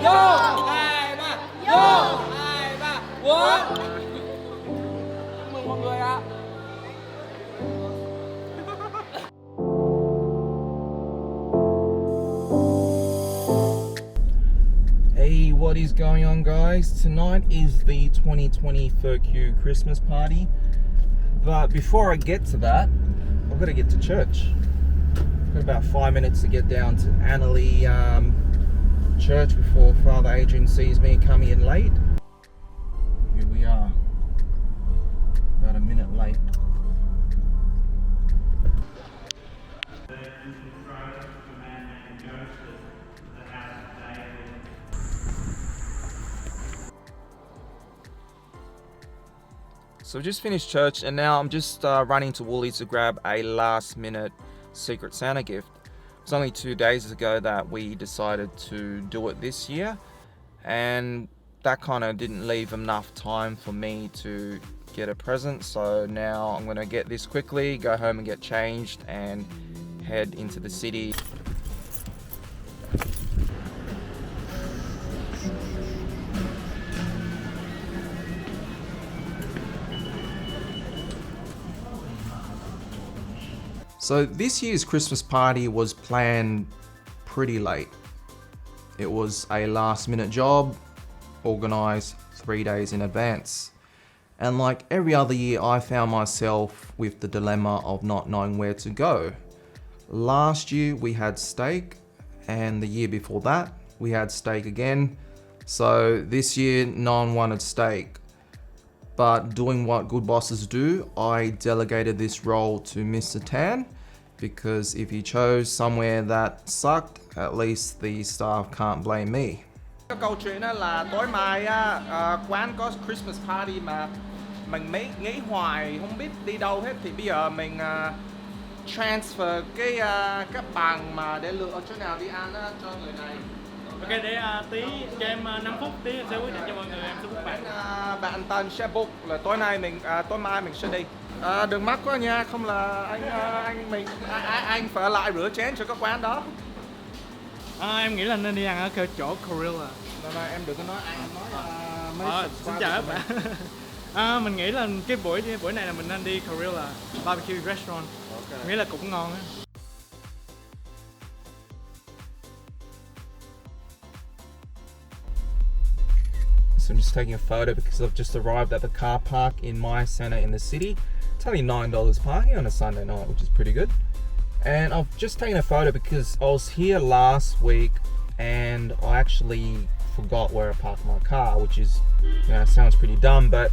Vô 2 3 Vô 2 3 What? Chúc mừng mọi người ạ. Hey, what is going on, guys? Tonight is the 2020 FOQ Christmas party, but before I get to that, I've got to get to church. I've got about 5 minutes to get down to Annalee church before Father Adrian sees me coming in late. Here we are, about a minute late. So I've just finished church and now I'm just running to Woolies to grab a last minute Secret Santa gift. It was only 2 days ago that we decided to do it this year, and that kind of didn't leave enough time for me to get a present. So now I'm going to get this quickly, go home and get changed and head into the city. So this year's Christmas party was planned pretty late. It was a last minute job, organised 3 days in advance. And like every other year, I found myself with the dilemma of not knowing where to go. Last year we had steak, and the year before that we had steak again. So this year no one wanted steak. But doing what good bosses do, I delegated this role to Mr. Tan, because if he chose somewhere that sucked, at least the staff can't blame me. Cái câu chuyện đó là tối mai quán có Christmas party mà mình nghĩ hoài không biết đi đâu hết, thì bây giờ mình transfer cái bàn mà để lựa chỗ nào đi ăn á cho người này. Ok, để tí cho em 5 phút, tí em sẽ quyết định cho mọi người, em sẽ book bạn. Bạn Tân sẽ book là tối mai mình sẽ đi. Đừng mắc quá nha, không là anh phải lại rửa chén cho cái quán đó. Em nghĩ là nên đi ăn ở cái chỗ Gorilla. Em đừng có nói ai, em nói Xin chào các bạn. Mình nghĩ là cái buổi này là mình nên đi Gorilla Barbecue Restaurant. Okay. Nghĩ là cũng ngon á. So I'm just taking a photo because I've just arrived at the car park in my centre in the city. It's only $9 parking on a Sunday night, which is pretty good. And I've just taken a photo because I was here last week and I actually forgot where I parked my car, which is, sounds pretty dumb, but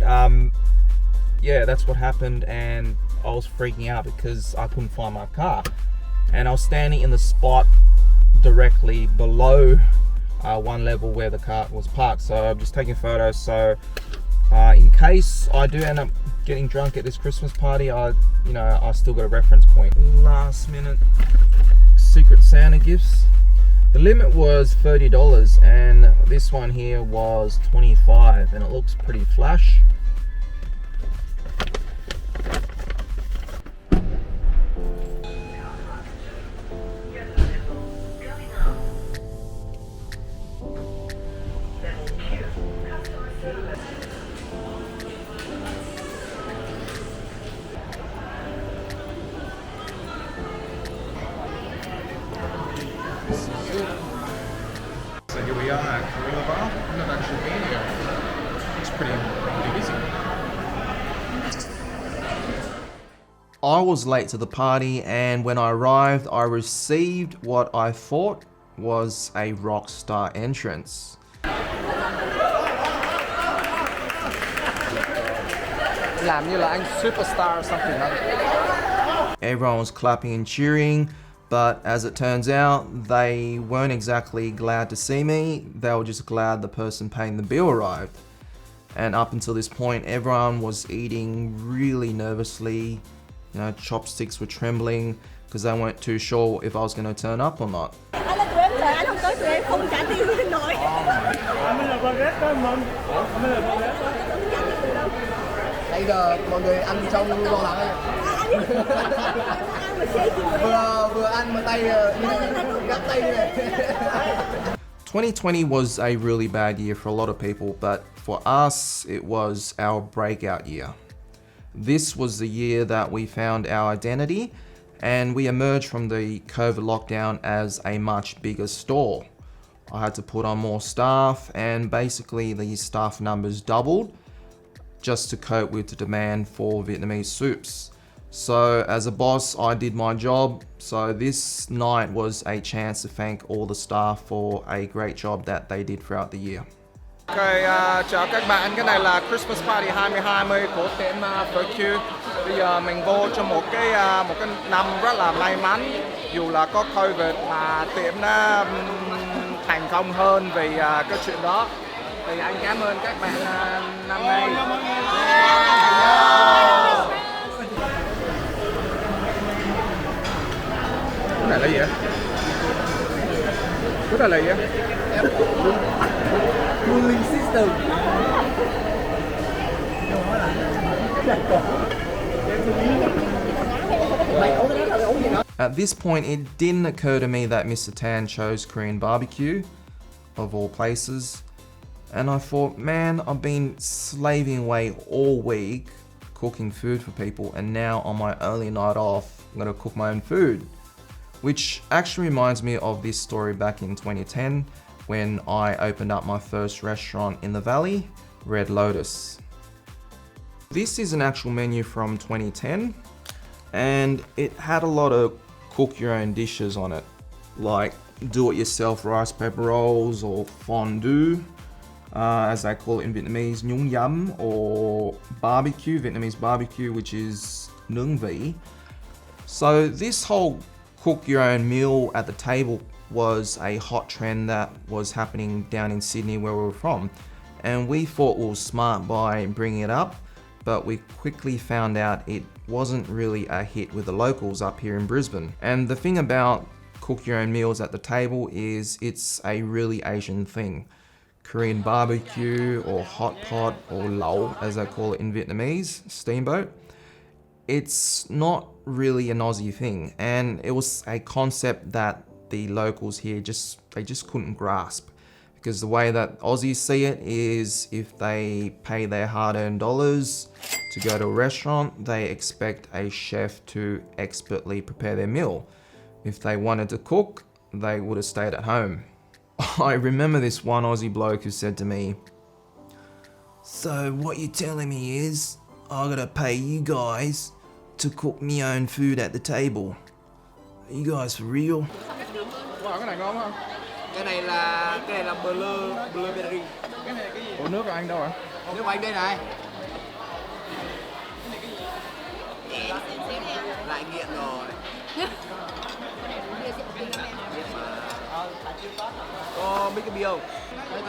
yeah, that's what happened, and I was freaking out because I couldn't find my car. And I was standing in the spot directly below one level where the car was parked, so I'm just taking photos. So in case I do end up getting drunk at this Christmas party, I still got a reference point. Last minute Secret Santa gifts. The limit was $30 and this one here was $25, and it looks pretty flash. So here we are at Gorilla Bar. I've never actually been here. It's pretty busy. I was late to the party, and when I arrived, I received what I thought was a rock star entrance. Làm như là anh superstar or something like that. Everyone was clapping and cheering. But as it turns out, they weren't exactly glad to see me, they were just glad the person paying the bill arrived. And up until this point, everyone was eating really nervously, chopsticks were trembling because they weren't too sure if I was going to turn up or not. 2020 was a really bad year for a lot of people, but for us, it was our breakout year. This was the year that we found our identity and we emerged from the COVID lockdown as a much bigger store. I had to put on more staff and basically the staff numbers doubled just to cope with the demand for Vietnamese soups. So as a boss, I did my job. So this night was a chance to thank all the staff for a great job that they did throughout the year. Ok, chào các bạn, cái này là Christmas Party 2020 của tiệm Photoshoot. Bây giờ mình vô trong một cái năm rất là may mắn. Dù là có Covid mà tiệm nó thành công hơn vì cái chuyện đó. Thì anh cảm ơn các bạn năm nay. Cái này là gì vậy? Cái này là gì vậy? Cooling system. At this point, it didn't occur to me that Mr. Tan chose Korean barbecue, of all places. And I thought, man, I've been slaving away all week cooking food for people, and now on my only night off, I'm gonna cook my own food. Which actually reminds me of this story back in 2010 when I opened up my first restaurant in the Valley, Red Lotus. This is an actual menu from 2010 and it had a lot of cook your own dishes on it, like do-it-yourself rice paper rolls or fondue, as they call it in Vietnamese, nhung yum, or barbecue, Vietnamese barbecue, which is nướng vị. So this whole cook your own meal at the table was a hot trend that was happening down in Sydney where we were from. And we thought we were smart by bringing it up, but we quickly found out it wasn't really a hit with the locals up here in Brisbane. And the thing about cook your own meals at the table is it's a really Asian thing. Korean barbecue or hot pot or lẩu as they call it in Vietnamese, steamboat. It's not really an Aussie thing, and it was a concept that the locals here just couldn't grasp, because the way that Aussies see it is if they pay their hard-earned dollars to go to a restaurant, they expect a chef to expertly prepare their meal. If they wanted to cook, they would have stayed at home. I remember this one Aussie bloke who said to me, "So what you're telling me is I gotta pay you guys to cook me own food at the table. Are you guys for real?" Wow, cái này ngon không? Cái này là blueberry. Ủa nước của anh đâu ạ? Nước của anh đây này. Lại nghiện rồi. Có biết cái bia không? Em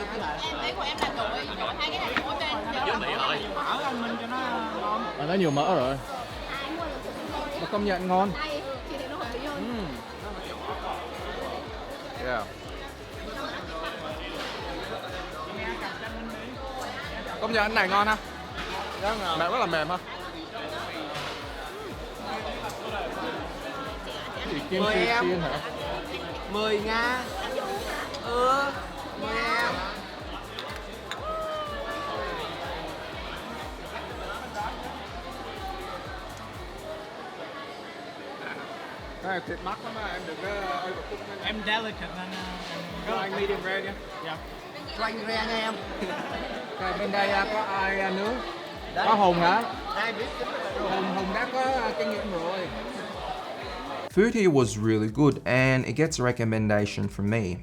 thấy của em là nổi, hai cái này mỗi bên giống mì rồi. Mỡ anh Minh cho nó ngon. Nó nhiều mỡ rồi. Mà công nhận ngon. Thì nó hợp lý hơn. Yeah. Công nhận cái này ngon ha. Mềm rất là mềm ha. Kim Mời em. chiên hả? Mời Nga. Mời em. Cái này thịt mắc lắm á, em đừng có overcook nha. Em delicate nên Cho anh medium rare nha. dạ. Cho anh ra nha em. Cái bên đây có ai nướng? Có Hùng hả? Ai biết Hùng đã có kinh nghiệm rồi. Food here was really good and it gets a recommendation from me.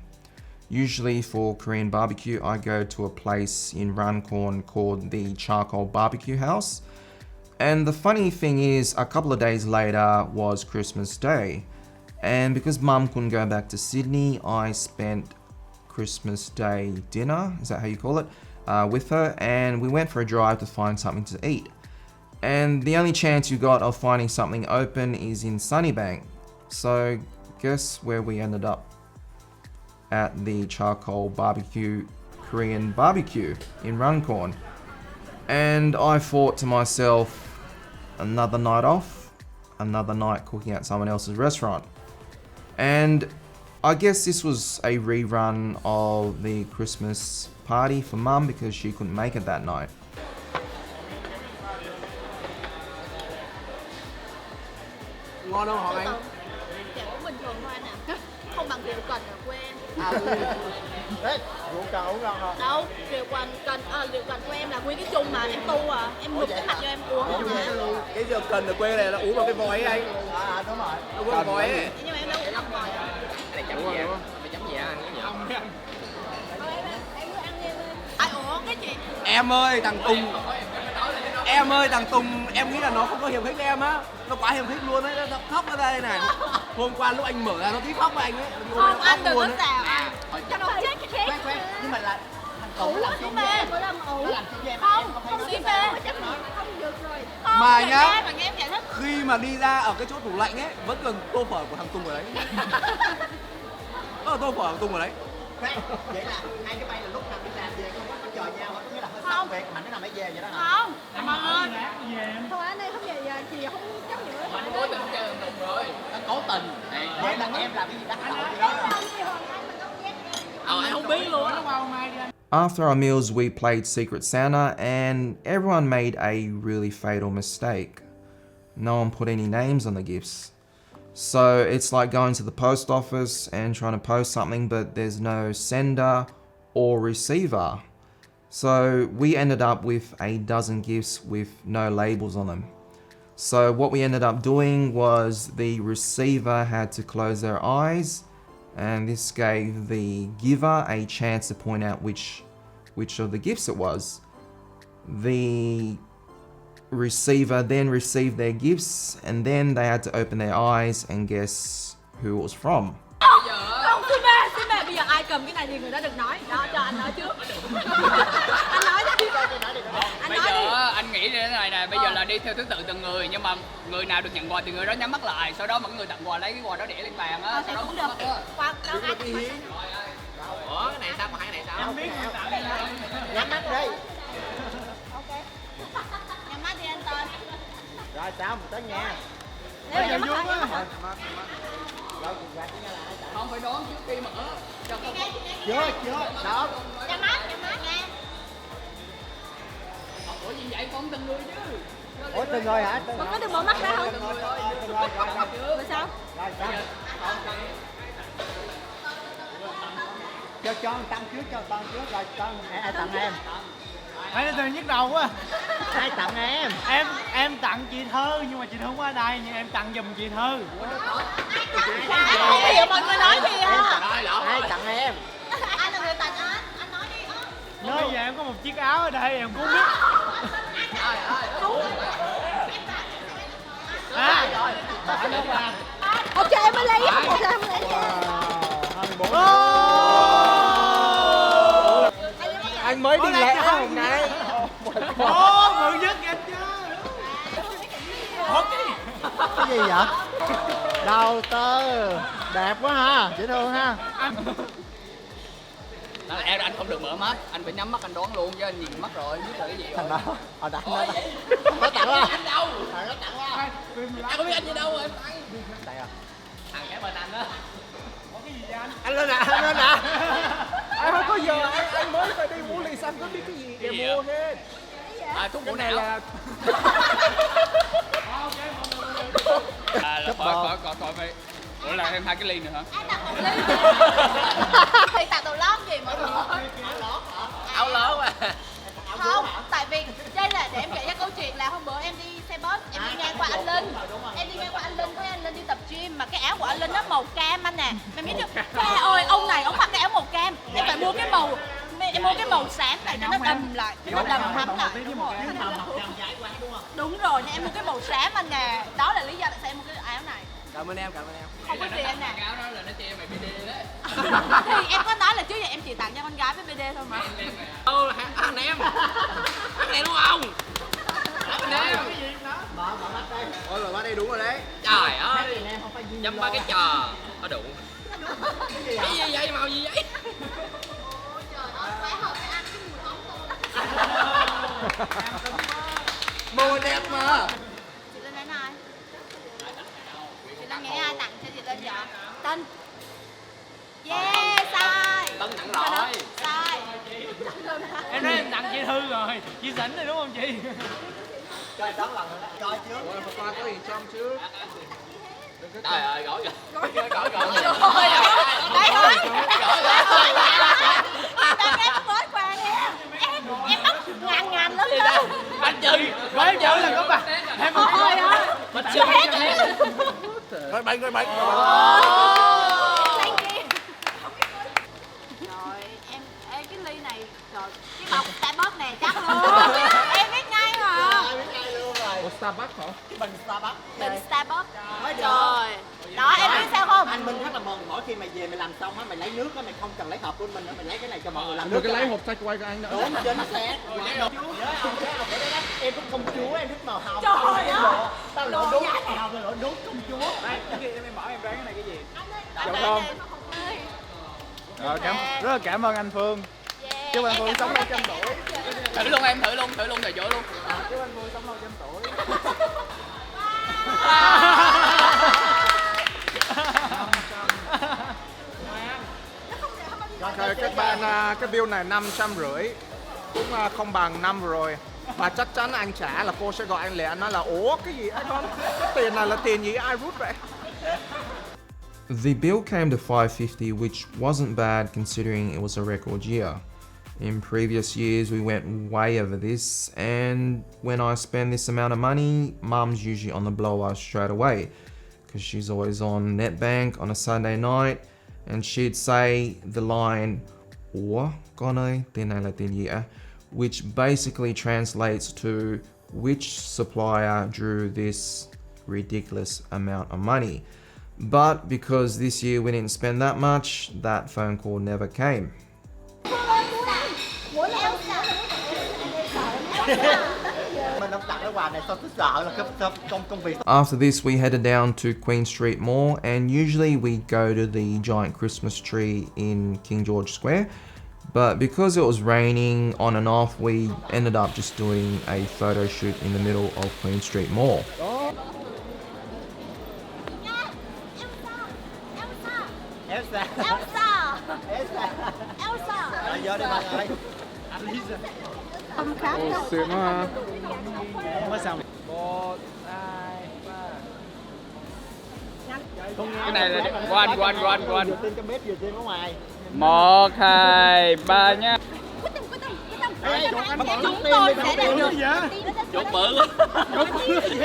Usually for Korean barbecue, I go to a place in Rancorn called the Charcoal Barbecue House. And the funny thing is, a couple of days later was Christmas Day. And because Mum couldn't go back to Sydney, I spent Christmas Day dinner, is that how you call it, with her. And we went for a drive to find something to eat. And the only chance you got of finding something open is in Sunnybank. So guess where we ended up? At the Charcoal Barbecue Korean Barbecue in Runcorn. And I thought to myself, another night off, another night cooking at someone else's restaurant. And I guess this was a rerun of the Christmas party for Mum because she couldn't make it that night. Ngon không Hoàng Từ Anh? dạ cũng bình thường thôi anh ạ. Không bằng rượu cần ở quê em. Đấy, rượu cần uống ngon không? Đâu, rượu cần của em là nguyên cái chung mà em tu à, em đục cái mặt cho em uống không mà. Cái rượu cần ở quê này là uống vào cái vòi ấy anh. Đúng rồi. Nó uống vào vòi ấy. Nhưng mà em đâu uống bằng vòi. Cái này chấm gì ạ? Phải chấm gì ăn cái gì? Em cứ ăn đi em ơi. Ai ủa cái gì? Em ơi thằng Tùng. Em ơi thằng Tùng, em nghĩ là nó không có hiềm khích với em á. Nó quá hiềm khích luôn ấy, nó khóc ở đây này. Hôm qua lúc anh mở ra nó tí khóc với anh ấy. Không, anh đừng có xào anh. Cho nó chết cái khác. Nhưng mà là Ủa làm xí mê. Không, không xí mê. Không được rồi. Mà nhá. Mà nghe em giải thích. khi mà đi ra ở cái chỗ tủ lạnh ấy vẫn còn tô phở của thằng Tùng ở đấy. Tô phở của Tùng ở đấy. Vậy là hai cái bay là lúc nào đi làm về không có chờ nhau, nghĩa là hơi Không. xong việc mạnh nó nằm ở về vậy đó hả? Không, mà ơi. Thôi anh ơi không về giờ chị không chấp nhận nữa. Cố tình chơi thằng Tùng rồi. Nó cố tình. Vậy là em làm cái gì đắc tội gì đó. Anh không biết luôn á. After our meals, we played Secret Santa, and everyone made a really fatal mistake. No one put any names on the gifts. So it's like going to the post office and trying to post something, but there's no sender or receiver. So we ended up with a dozen gifts with no labels on them. So what we ended up doing was the receiver had to close their eyes, and this gave the giver a chance to point out which of the gifts it was. The receiver then received their gifts, and then they had to open their eyes and guess who it was from. Không, xí mê, bây giờ ai cầm cái này thì người đó được nói. Đó, cho anh nói trước. Anh nói đi. Anh Bây nói đi. giờ anh nghĩ như thế này nè, bây giờ là đi theo thứ tự từng người, nhưng mà người nào được nhận quà thì người đó nhắm mắt lại, sau đó mọi người tặng quà lấy cái quà đó để lên bàn á, Thì sau đó cũng mở được. mắt á. Qua đâu anh. Ủa cái này sao mà hai cái này sao? Không biết người tặng cái này. Nhắm mắt đi. Ok. Nhắm mắt đi anh tên. Rồi sao mình tới nhà. Nếu nhắm mắt lại. Không phải đoán trước khi mở. Cho con Chưa đó. Nhắm mắt nha. ủa gì vậy con từng người chứ. Ủa từng rồi hả? Mà có được mở mắt ra không? Rồi Rồi sao? sao? Cho một tăng trước, cho con trước rồi con ai tặng em? Phải từ nhức đầu quá. Ai tặng em? Em tặng chị Thư nhưng mà chị Thư không có ở đây, nhưng em tặng giùm chị Thư. Anh không hiểu mọi người nói gì à? Ai tặng em? Anh là người tặng anh nói đi. Nhưng bây giờ em có một chiếc áo ở đây em cũng biết. Bỏ nó qua. Ok em mới lấy, ok em mới lấy. Anh mới đi lễ hôm nay. Ồ, mừng nhất anh chứ. Cái gì vậy? Đầu tư đẹp quá ha, dễ thương ha. Đó là anh không được mở mắt, anh phải nhắm mắt anh đoán luôn chứ anh nhìn mắt rồi biết là cái gì Thằng rồi. đó, đặt nó nó tặng quá. Anh đâu? Nó tặng quá. Anh không biết anh gì đâu rồi. Đây à. Thằng cái bên anh đó. Anh lên nè, anh lên nè. Anh không có giờ, anh mới phải đi mua lì xanh có biết cái gì để Cái gì mua vậy? hết. À thuốc bổ Cái này não. là Là khỏi phải. Ủa là thêm 2 cái ly nữa hả? Anh tặng một ly. Thì tặng đồ lót gì mọi người? Áo lớn mà. Không, tại vì đây là để em kể cho câu chuyện là hôm bữa em đi xe bus, em đi ngang qua anh Linh. Em đi ngang qua anh Linh, thấy anh Linh đi tập gym mà cái áo của anh Linh nó màu cam anh nè. Em biết chưa? Trời ơi, ông này ông mặc cái áo màu cam. Em phải mua cái màu em mua cái màu xám này cho nó đầm lại, cho nó đầm thắm lại. Đúng rồi. Đúng rồi, nha, em mua cái màu xám anh nè. Đó là lý do tại sao em mua cái áo này. Cảm ơn em. Không có tiền nè. Cái áo đó là nó che mày BD đấy. Thì em có nói là trước giờ em chỉ tặng cho con gái với BD thôi mà. Anh em. Anh em đúng không? Anh em. mở mắt đây. Ôi rồi đây đúng rồi đấy. Trời ơi. Em không phải Dăm ba cái trò. Có đủ. Cái gì vậy? Màu gì vậy? Ôi trời ơi, phải hợp với anh cái mùi hóng thôi. Màu đẹp mà. Chị Linh đến ai? Chị Linh nghĩ ai tặng cho chị Linh vậy? Tân. Rồi, chị sẵn rồi đúng không chị? Coi đón lần rồi đó. Coi trước. Ủa, mà coi có gì trong chứ? Trời ơi, gõ Đấy thôi. Em mới qua nè. Em bắt ngàn lắm đâu. anh Trừ Mới chữ là có bà. Em Thôi ơi. Chưa hết. Coi bánh, coi bánh. Rồi em cái ly này trời cái bọc Starbucks này chắc luôn. Em biết ngay mà. Ủa, Starbucks hả? Cái bình Starbucks. Bình Starbucks. Trời. Đó em biết sao không? Anh Minh rất là mừng mỗi khi mày về mày làm xong á mày lấy nước á mày không cần lấy hộp của mình nữa mày lấy cái này cho mọi người làm Được nước. cái lấy hộp takeaway của anh nữa. Đúng chính xác. Nhớ không em thích công chúa em thích màu hồng. Trời ơi. Tao lộn đúng hồng rồi lộn đúng công chúa. Đây, cái gì em mở em đoán cái này cái gì? Anh không? ơi. Rồi, rất là cảm ơn anh Phương. Chúc anh Phương sống lâu trăm tuổi. thử luôn em, thử luôn thời chỗ luôn. Chúc anh Phương sống lâu trăm tuổi. Okay, các bạn, cái bill này 550 cũng không bằng năm vừa rồi. Và chắc chắn anh trả là cô sẽ gọi anh lẹ, anh nói là ủa cái gì anh con, cái tiền này là tiền gì ai rút vậy? The bill came to $550, which wasn't bad considering it was a record year. In previous years, we went way over this, and when I spend this amount of money, Mum's usually on the blower straight away, because she's always on NetBank on a Sunday night, and she'd say the line, "Ủa, con ơi, tiền này là tiền gì ạ?" which basically translates to which supplier drew this ridiculous amount of money. But because this year we didn't spend that much, that phone call never came. After this, we headed down to Queen Street Mall, and usually we go to the giant Christmas tree in King George Square. But because it was raining on and off, we ended up just doing a photo shoot in the middle of Queen Street Mall. Elsa. Elsa. Elsa. Elsa. Rồi vô đi mọi người. Không khác đâu. Xịn quá ha. Không có sao. 1, 2, 3. Cái này là của anh. Vừa trên cái bếp vừa trên ở ngoài. 1, 2, 3 nha. Ê, Chúng tôi sẽ đạt được. Chốt bự.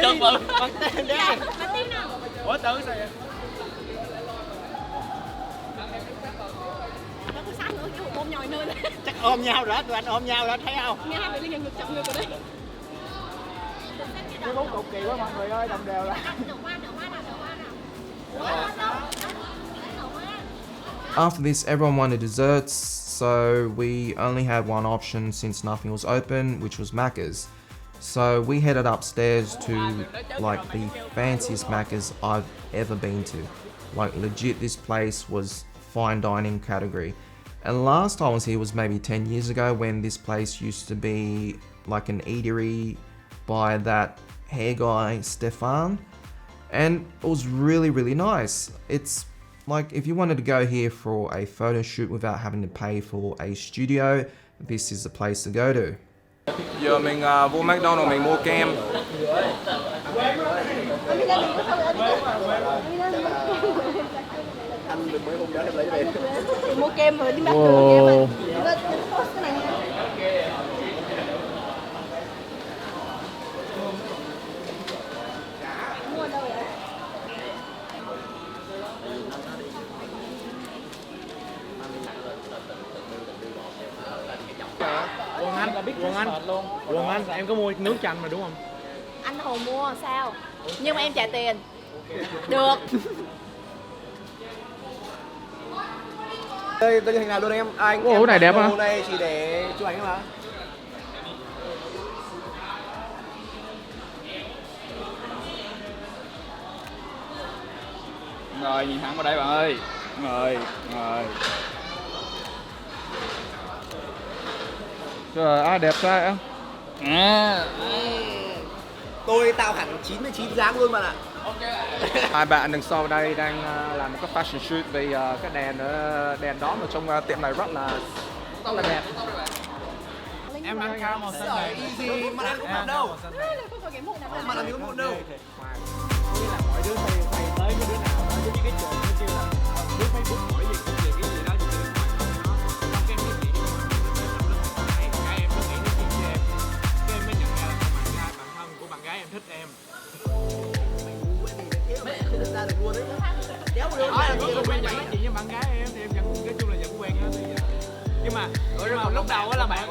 Chốt bự. Bằng tên đi. Ủa tưởng sao vậy? Ôm nhồi nơi đấy. Chắc ôm nhau rồi, tụi anh ôm nhau rồi thấy không? Nghe hai người liên ngược chậm ngược ở đây. Cái bút cục kỳ quá mọi người ơi, đồng đều lại. After this, everyone wanted desserts, so we only had one option since nothing was open, which was Maccas. So we headed upstairs to like the fanciest Maccas I've ever been to. Like legit, this place was fine dining category. And last time I was here was maybe 10 years ago when this place used to be like an eatery by that hair guy, Stefan. And it was really, really nice. It's like if you wanted to go here for a photo shoot without having to pay for a studio, this is the place to go to. Giờ mình vô McDonald's mình mua kem. Anh mới hôm đó em lấy về. Mua kem rồi đi bắt kem rồi. Cái này nha. Mua đâu vậy? Quần anh em có mua nước chanh mà đúng không? Anh Hồ mua sao? Nhưng mà em trả tiền. Được. Đây, tôi như thế nào luôn em? Anh. Ồ, cái này đẹp hả? Này chỉ để chụp ảnh mà. Rồi, nhìn thẳng vào đây bạn ơi. Rồi. Trời, đẹp trai á. Tôi tạo hẳn 99 dáng luôn bạn ạ. Hai bạn đằng sau đây đang làm một cái fashion shoot vì cái đèn đóm ở trong tiệm này rất là đẹp. Em ăn cao màu xanh Sợ này. easy mà ăn không được đâu. Không có cái mụn nào. Mà làm gì có mụn đâu. Nghĩa là mọi đứa thầy tới cái đứa nào đó giống như cái trường nó kêu là đứa Facebook hỏi gì công việc cái gì đó thì điện thoại nó xong cái em mới nghĩ cái em mới nghĩ đến chuyện với em, cái em mới nhận ra là bạn thân của bạn gái em thích em. Mẹ không được ra được luôn đấy. Kéo được. Cuối cùng em vẫn nói chuyện với bạn gái em thì em vẫn nói chung là vẫn quen đó bây giờ. Nhưng mà lúc đầu á là bạn